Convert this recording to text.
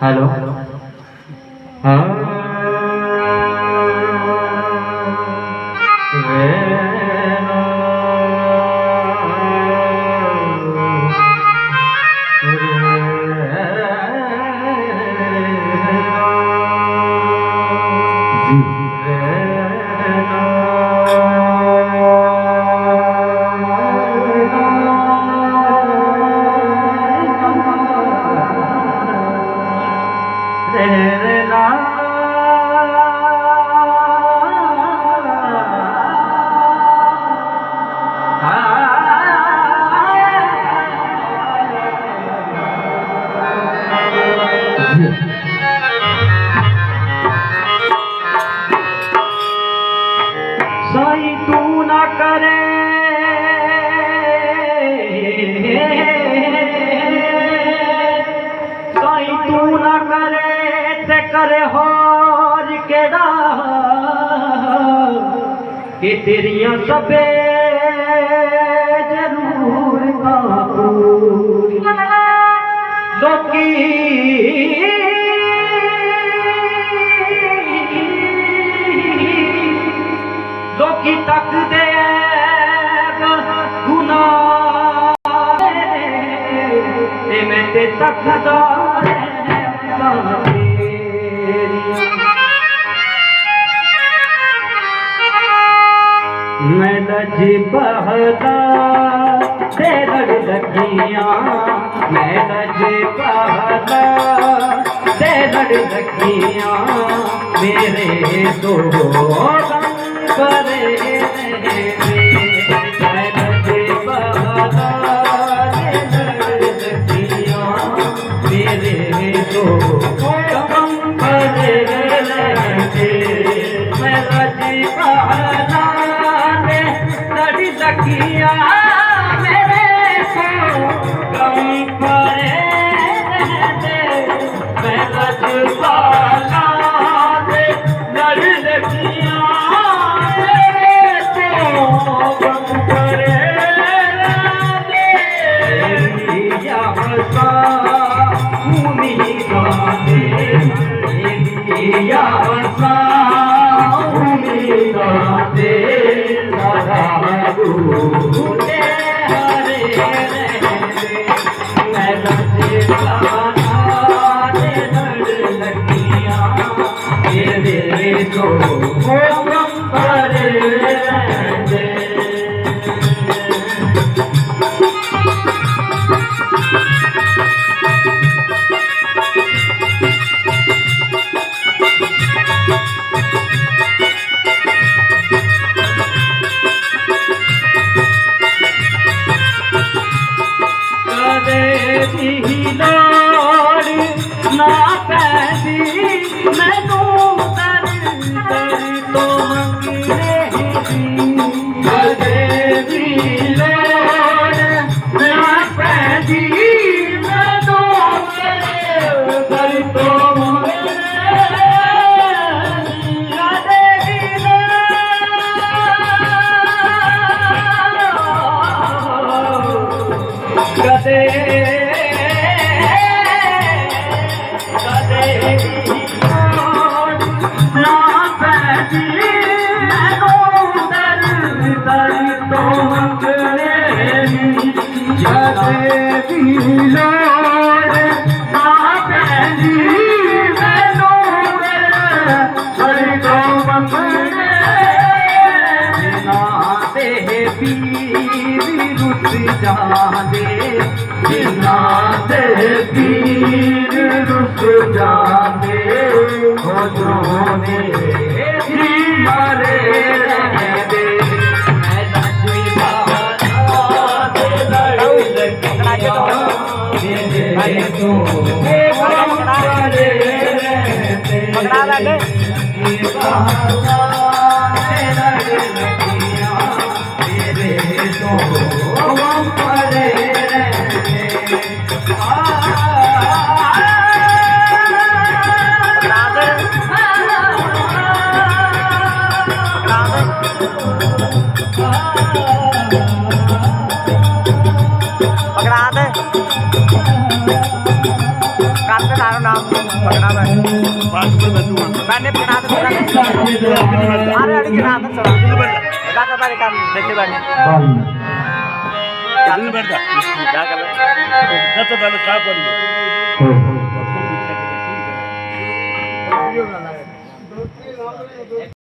hello हाँ साई तू ना करे साई तू ना करे ते करे होर केड़ा कि तेरियां सबे जरूर लोकी लोकी तक दे गुनाह ते मैं ते तकदा मैं लज बहदा ते लड़ लगियां मैं लज बहदा ते लड़ लगियां मेरे दो करे मैं लज बहदा ते लड़ लगियां मेरे दो करे मैं लज बहदा लगिया मेरे को गम परे मैं लजवाला दे लड़ लगिया मेरे को गम परे या हसा उम्मीदा दे या हसा उम्मीदा दे मैं लगियां मेरे दो ना पैदी मैनू दर दर तो मंगने कदे भी लोड़ ना पैदी मैनू दर तो मंगने कदे भी कदे जादे जिन्ना दे पीर रुस जादे हो जोने मारे रहदे मैं लजवी बहदा दे लड़ लगिया मेरे तो पकड़ा लगे काल नारो नाम पकड़ा मैंने पकड़ा तो अरे अड़ी गिरा तो चला दादा बारे काम देखे बारे चल बैठ जा क्या कर दत्त दाल का पड़ी